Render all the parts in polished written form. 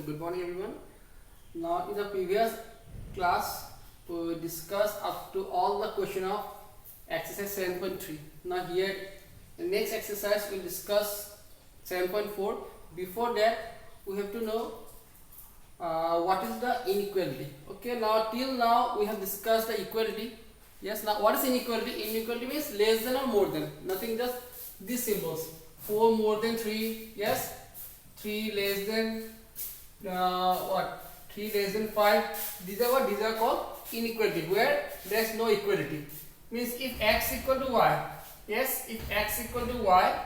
good morning everyone. Now in the previous class we discussed up to all the question of exercise 7.3. Now here the next exercise we'll discuss 7.4. Before that we have to know what is the inequality. Okay, now till now we have discussed the equality. Yes, now what is inequality? Inequality means less than or more than, nothing, just these symbols. 4 more than 3, yes, 3 less than 3 less than 5. These are what? These are called inequality, where there is no equality. Means if x equal to y, yes, if x equal to y,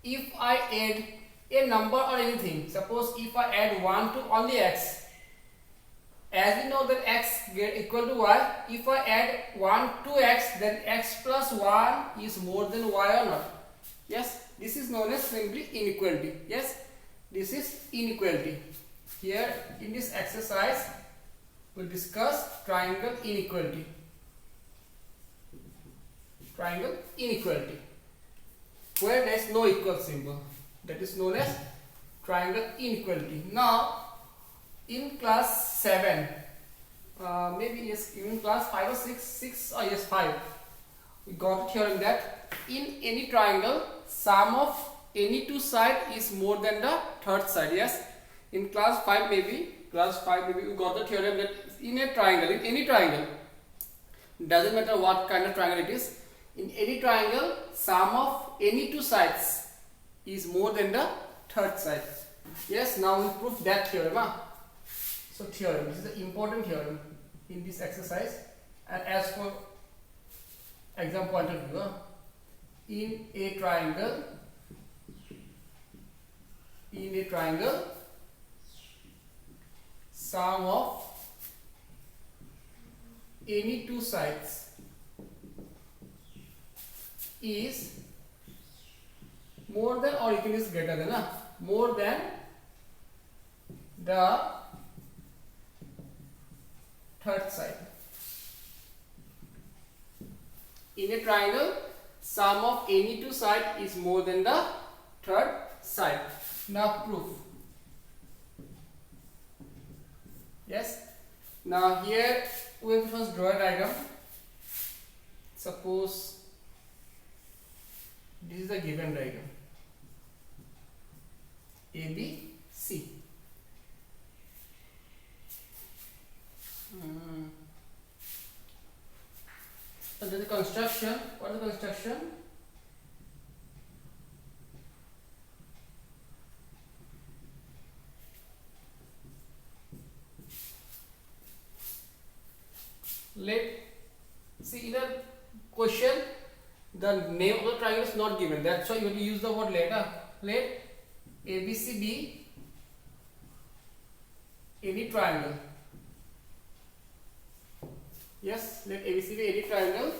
if I add a number or anything, suppose if I add 1 to only x, as we know that x get equal to y, if I add 1 to x, then x plus 1 is more than y or not. Yes, this is known as simply inequality. Yes, this is inequality. Here in this exercise we'll discuss triangle inequality. Triangle inequality, where there is no equal symbol, that is known as triangle inequality. Now in class 7, maybe yes, even class 5 or 6 or yes 5, we got a theorem that in any triangle sum of any two sides is more than the third side. Yes, in class 5 maybe we got the theorem that in a triangle, in any triangle, doesn't matter what kind of triangle it is, in any triangle sum of any two sides is more than the third side. Yes, now we prove that theorem. So theorem, this is the important theorem in this exercise, and as for exam point of view, in a triangle sum of any two sides is more than or equal is greater than more than the third side. In a triangle sum of any two sides is more than the third side. Now proof. Yes, now here we have to first draw a diagram. Suppose this is the given diagram A, B, C. And then the construction. What is the construction? Let see in a question the name of the triangle is not given. That's why you will use the word let. Let ABC be any triangle. Yes, let ABC be any triangle.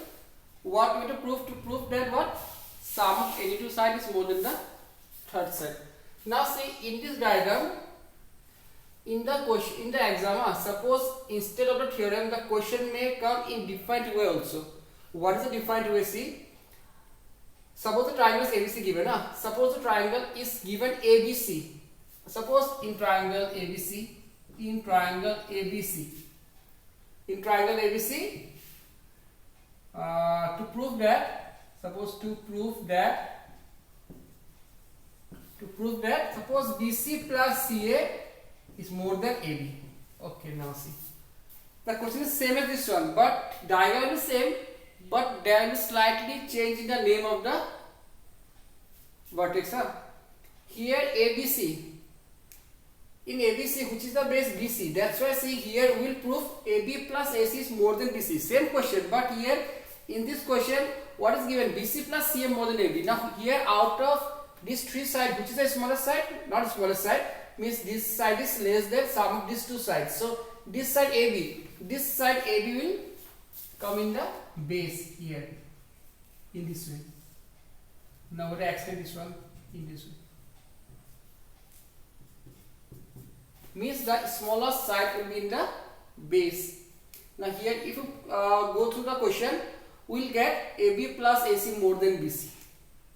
What we have to prove? To prove that what? Sum of any two sides is more than the third side. Now see in this diagram, in the question, in the exam, suppose instead of the theorem the question may come in different way also. What is the different way? See, suppose the triangle is ABC given. Suppose the triangle is given ABC. Suppose in triangle ABC, in triangle ABC, to prove that, suppose to prove that, suppose BC plus CA is more than AB. Okay, now see, the question is same as this one, but diagram is same, but there is slightly change in the name of the vertex. Here ABC, in ABC which is the base BC, that's why see here we will prove AB plus AC is more than BC. Same question, but here in this question what is given? BC plus CA more than AB. Now here out of these three sides, which is the smallest side? Not the smallest side, means this side is less than sum of these two sides. So this side AB, this side AB will come in the base here in this way. Now we will extend this one in this way. Means the smallest side will be in the base. Now here if you go through the question, we will get AB plus AC more than BC.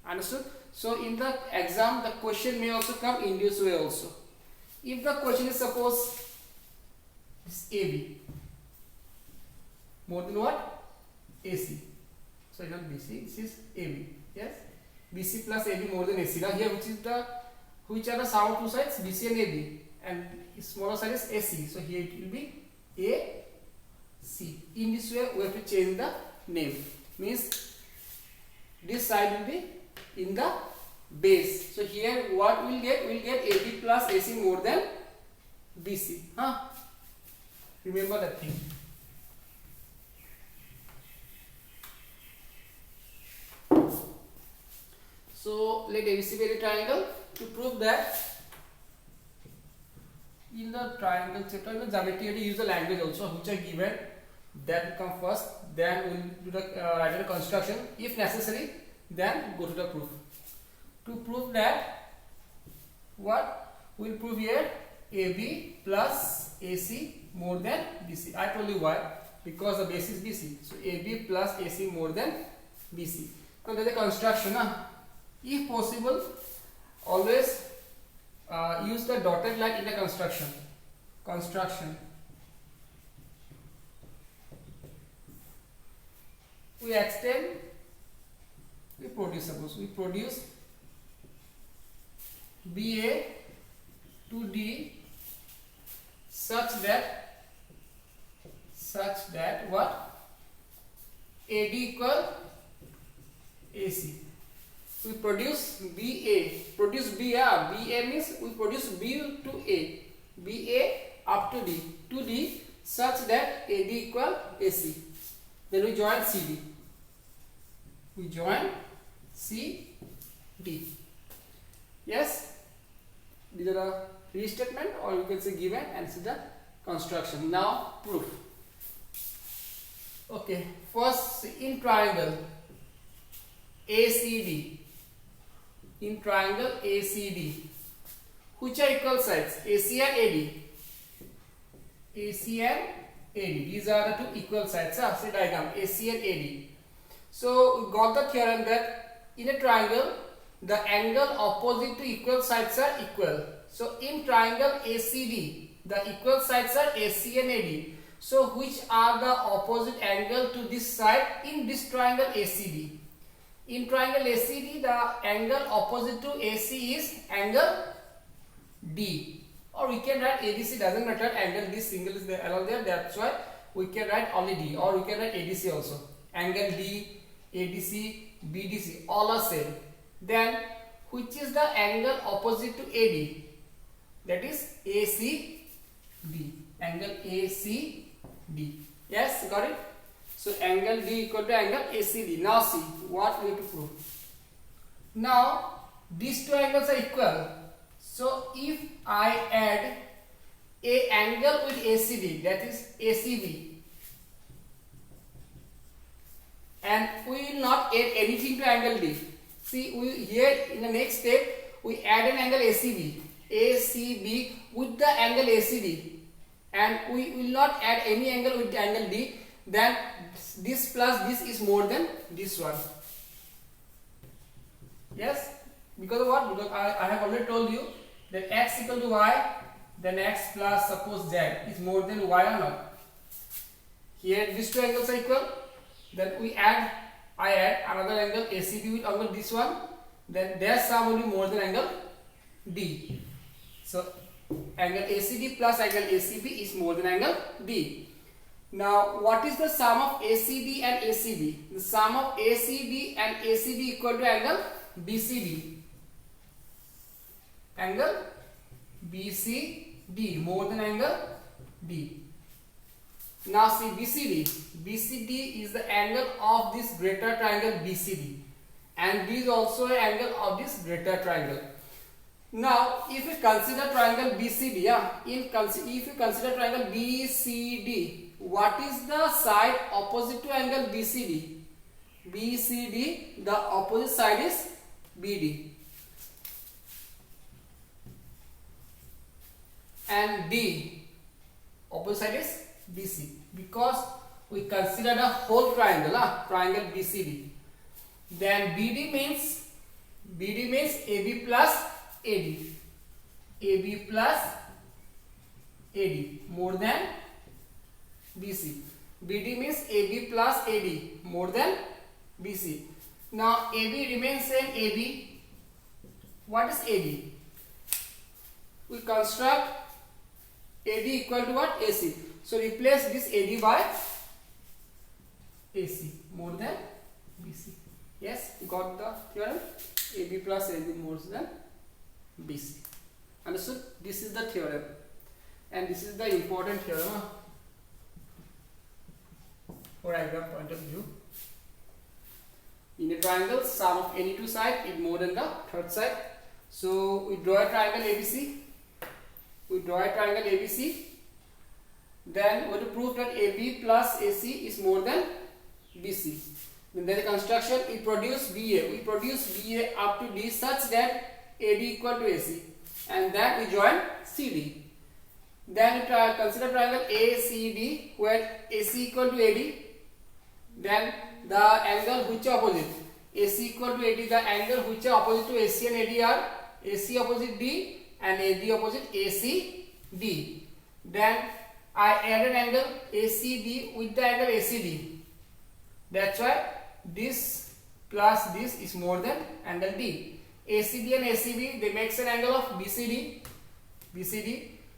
Understood? So in the exam the question may also come in this way also. If the question is suppose this AB more than what? AC. So not BC, this is AB. Yes, BC plus AB more than AC. Now here which are the sum of two sides? BC and AB, and smaller side is AC. So here it will be AC. In this way we have to change the name. Means this side will be in the base. So here what we will get? We will get AB plus AC more than BC. Remember that thing. So let ABC be a triangle. To prove that, in the triangle chapter, in the geometry, you use the language also which are given. That will come first. Then we will do the write the construction. If necessary, then go to the proof. To prove that, what we will prove here? AB plus AC more than BC. I told you why. Because the base is BC. So AB plus AC more than BC. Now there is a construction. If possible, always use the dotted line in the construction. We extend, we produce, suppose we produce BA to D such that what? AD equal AC. We produce BA, BA means we produce B to A, BA up to D such that AD equal AC. Then we join CD. Yes, these are the restatement, or you can say given, and see the construction. Now proof. Okay, first in triangle ACD. In triangle ACD, which are equal sides? AC and AD. AC and AD. These are the two equal sides. Say diagram AC and AD. So we got the theorem that in a triangle, the angle opposite to equal sides are equal. So in triangle ACD, the equal sides are AC and AD. So which are the opposite angle to this side in this triangle ACD? In triangle ACD, the angle opposite to AC is angle D, or we can write ADC, doesn't matter, angle D single is there along there, that's why we can write only D, or we can write ADC also. Angle D, ADC, BDC, all are same. Then which is the angle opposite to AD? That is ACD, angle ACD. Yes, got it? So angle D equal to angle ACD. Now see what we have to prove. Now these two angles are equal. So if I add a angle with ACD, that is ACB, and we will not add anything to angle D. See, we here in the next step we add an angle ACB with the angle ACD, and we will not add any angle with the angle D. Then this plus this is more than this one. Yes, because of what? Because I have already told you that x equal to y, then x plus suppose z is more than y or not. Here these two angles are equal. Then I add another angle ACB with angle this one. Then their sum will be more than angle D. So angle ACD plus angle ACB is more than angle D. Now, what is the sum of ACD and ACB? The sum of ACD and ACB equal to angle BCD. Angle BCD more than angle D. Now see BCD. BCD is the angle of this greater triangle BCD, and B is also an angle of this greater triangle. Now, if we consider triangle BCD, if you consider triangle BCD, what is the side opposite to angle BCD? BCD, the opposite side is BD. And D, opposite side is BC. Because we consider the whole triangle, triangle BCD. Then BD means AB plus AD. AB plus AD more than BC. BD means AB plus AD more than BC. Now AB remains same. AB. What is AD? We construct AD equal to what? AC. So replace this AD by AC more than BC. Yes, got the theorem. AB plus AD more than BC. Understood? This is the theorem, and this is the important theorem for diagram point of view. In a triangle, sum of any two sides is more than the third side. So we draw a triangle ABC. Then we have to prove that AB plus AC is more than BC. Then the construction, we produce BA up to D such that AD equal to AC, and then we join CD. Then we consider triangle ACD where AC equal to AD. Then the angle which are opposite, AC equal to AD, the angle which are opposite to AC and AD are AC opposite D and AD opposite ACD. Then I add an angle ACD with the angle ACD. That's why this plus this is more than angle D. ACD and ACB, they makes an angle of BCD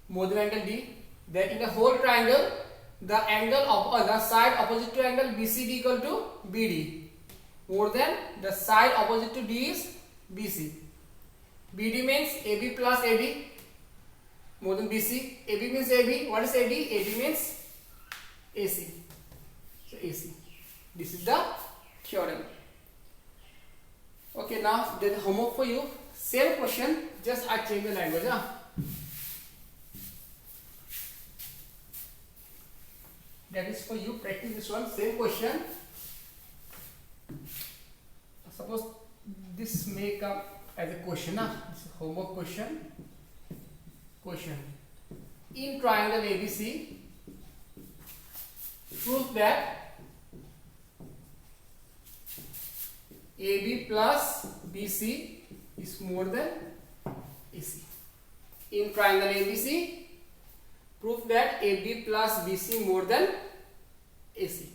more than angle D. Then in the whole triangle, the angle of the side opposite to angle BCD equal to BD more than the side opposite to D is BC. BD means AB plus AD more than BC. AB means AB. What is AD? AD means AC. So AC. This is the theorem. Okay, now there is homework for you. Same question, just I change the language. That is for you. Practice this one. Same question. Suppose this may come as a question. This is homework question. In triangle ABC, prove that AB plus BC is more than AC. In triangle ABC, prove that AB plus BC more than AC.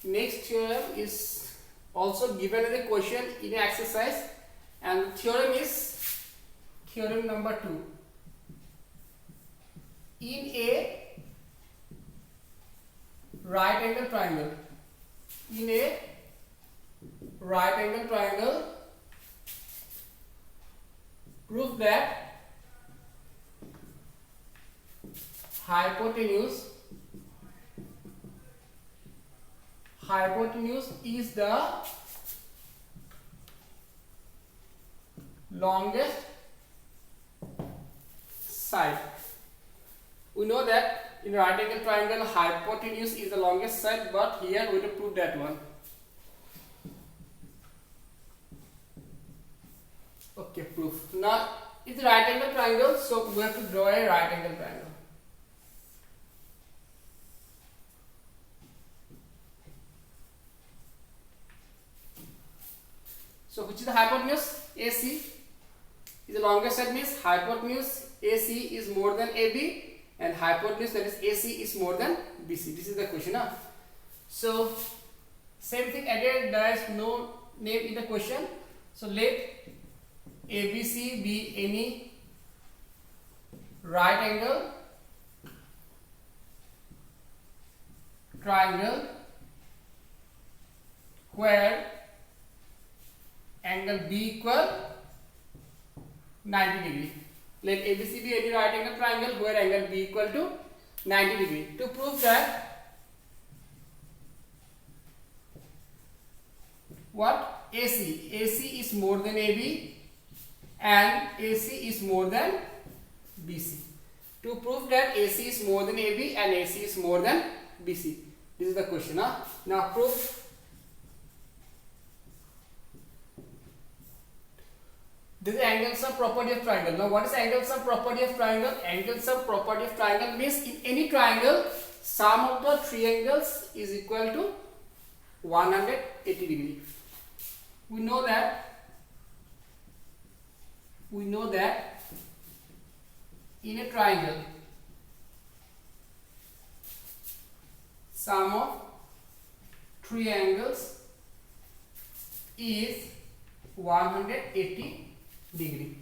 Next theorem is also given as a question in an exercise, and the theorem is theorem number 2. In a right angle triangle, prove that hypotenuse is the longest side. We know that in right angle triangle hypotenuse is the longest side, but here we have to prove that one. Okay, proof. Now it's a right angle triangle, so we have to draw a right angle triangle. So which is the hypotenuse? AC is the longest side, means hypotenuse AC is more than AB, and hypotenuse, that is AC, is more than BC. This is the question. So same thing added, there is no name in the question. So let ABC be any right angle triangle where angle B equal 90 degree. Let ABC be any right angle triangle where angle B equal to 90 degree. To prove that, what? AC is more than AB and AC is more than BC. To prove that AC is more than AB and AC is more than BC. This is the question. Now prove. This is angle sum property of triangle. Now what is angle sum property of triangle? Angle sum property of triangle means in any triangle, sum of the three angles is equal to 180 degree. We know that in a triangle, sum of three angles is 180 degree.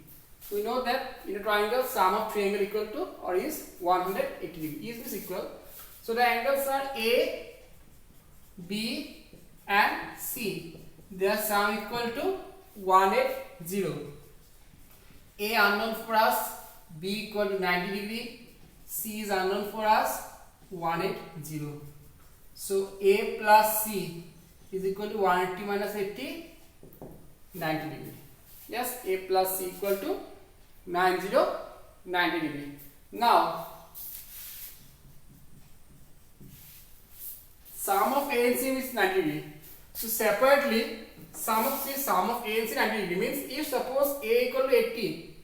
We know that in a triangle, sum of three angles equal to or is 180 degree. Is this equal? So the angles are A, B and C. Their sum equal to 180. A unknown for us, B equal to 90 degree, C is unknown for us, 180. So A plus C is equal to 180 minus 80, 90 degree. Yes, A plus C equal to 90 degree. Now sum of A and C is 90 degree. So separately, sum of A and C 90 degree means if suppose A equal to 80,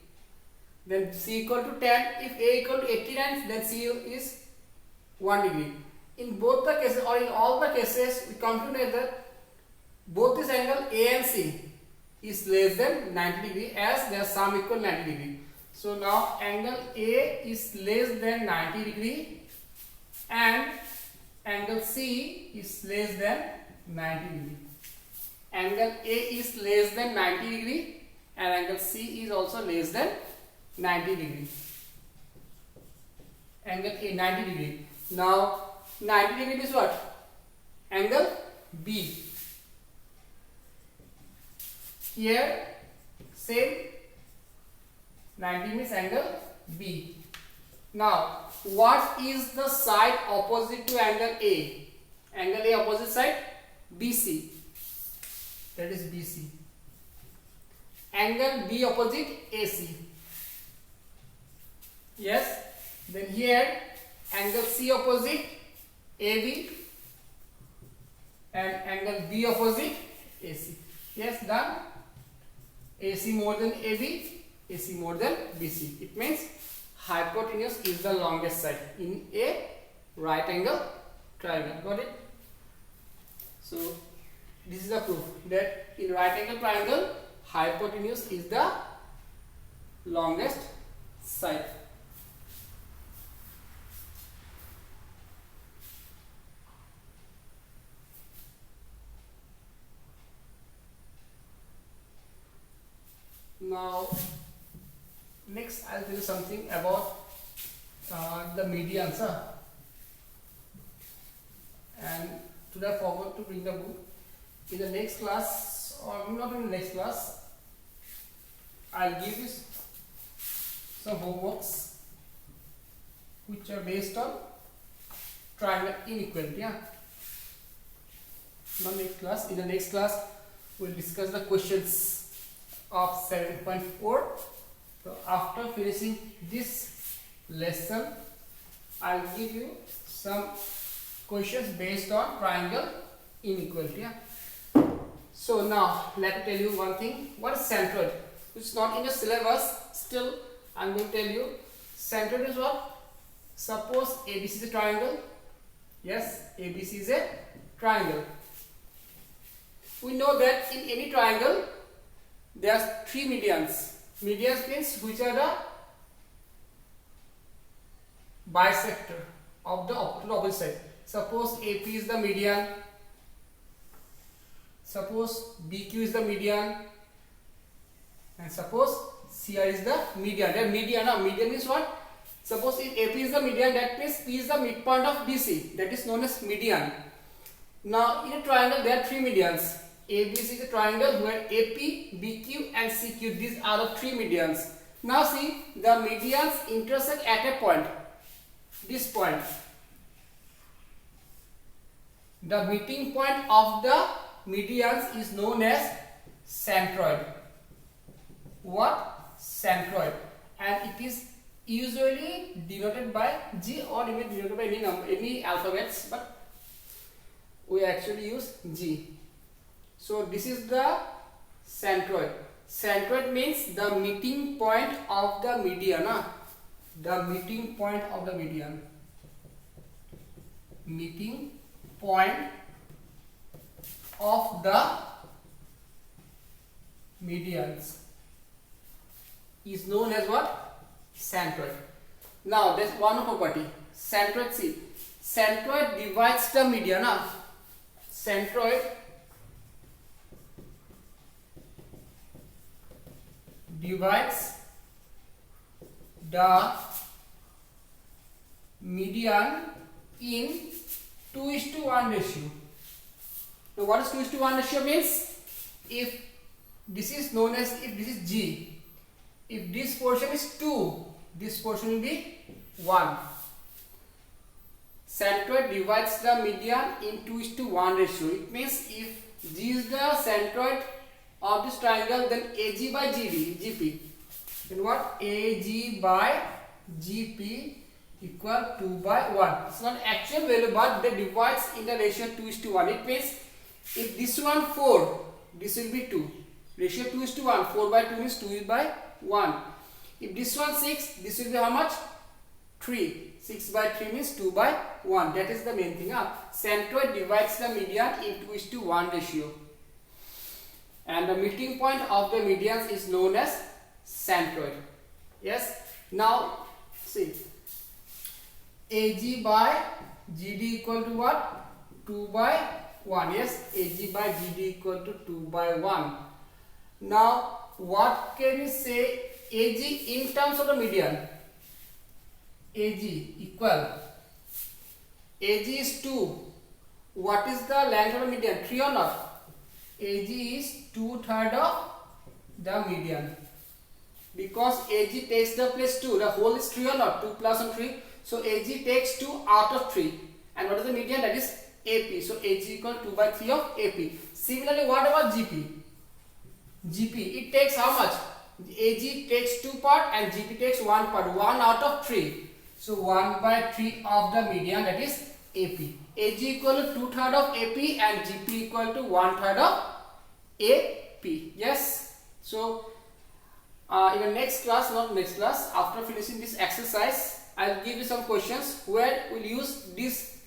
then C equal to 10. If A equal to 89, then C is 1 degree. In both the cases or in all the cases, we come to know that both this angle A and C is less than 90 degree as their sum equal 90 degree. So now angle A is less than 90 degree and angle C is less than 90 degree. Angle A is less than 90 degree and angle C is also less than 90 degree. Angle A 90 degree. Now 90 degree is what? Angle B. Here same 90 means angle B. Now what is the side opposite to angle A? Angle A opposite side BC. That is BC. Angle B opposite AC. Yes. Then here angle C opposite AB and angle B opposite AC. Yes, done. AC more than AB, AC more than BC. It means hypotenuse is the longest side in a right angle triangle. Got it? So this is the proof that in right angle triangle, hypotenuse is the longest side. Now next I'll tell you something about the medians, and today I forgot to bring the book. In the next class, or not in the next class, I'll give you some homeworks which are based on triangle inequality. Not next class. In the next class we'll discuss the questions of 7.4. So after finishing this lesson, I'll give you some questions based on triangle inequality. So now let me tell you one thing. What is centroid? It's not in your syllabus. Still, I'm going to tell you. Centroid is what? Suppose ABC is a triangle. Yes, ABC is a triangle. We know that in any triangle there are three medians. Medians means which are the bisector of the opposite side. Suppose AP is the median. Suppose BQ is the median. And suppose CR is the median. Then median is what? Suppose if AP is the median, that means P is the midpoint of BC. That is known as median. Now in a triangle there are three medians. ABC is a triangle where AP, BQ and CQ, these are the three medians. Now see, the medians intersect at a point. this point. The meeting point of the medians is known as centroid. What? Centroid. And it is usually denoted by G or even denoted by any number, any alphabets, but we actually use G. So this is the centroid. Centroid means the meeting point of the median. The meeting point of the median. Meeting point of the medians is known as what? Centroid. Now there's one more property. Centroid, see. Centroid divides the median. Centroid divides the median in 2:1 ratio. Now what is 2:1 ratio means? If this is known as, if this is G, if this portion is 2, this portion will be 1. Centroid divides the median in 2:1 ratio. It means if G is the centroid of this triangle, then AG by GP. Then what? AG by GP equal 2/1. It's not actual value, but they divides in the ratio 2:1. It means if this one 4, this will be 2. Ratio 2:1. 4/2 means 2/1. If this one 6, this will be how much? 3. 6/3 means 2/1. That is the main thing. Centroid divides the median in 2:1 ratio. And the meeting point of the medians is known as centroid. Yes. Now see, AG by GD equal to what? 2/1. Yes, AG by GD equal to 2/1. Now what can we say AG in terms of the median? AG equal, AG is 2. What is the length of the median? 3 or not? AG is 2/3 of the median, because AG takes the place 2. The whole is 3 or not? 2 plus 1 3. So AG takes 2 out of 3. And what is the median? That is AP. So AG equal 2/3 of AP. Similarly, what about GP? GP, it takes how much? AG takes 2 part and GP takes 1 part. 1 out of 3. So 1/3 of the median, that is AP. AG equal to 2/3 of AP and GP equal to 1/3 of AP. Yes. So in the next class, not next class, after finishing this exercise, I'll give you some questions where we'll use these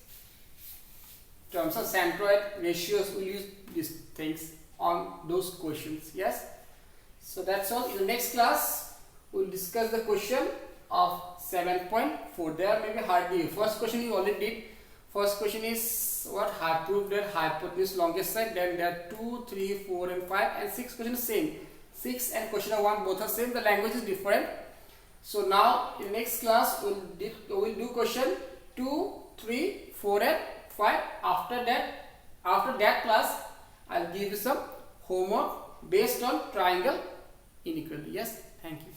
terms of centroid ratios. We'll use these things on those questions. Yes. So that's all. In the next class, we'll discuss the question of 7.4. There may be hardly. First question you already did. First question is what? Prove that hypotenuse longest side. Then there are 2, 3, 4 and 5 and 6 questions same. 6 and question 1 both are same. The language is different. So now in the next class we'll do question 2, 3, 4 and 5. After that class I'll give you some homework based on triangle inequality. Yes, thank you.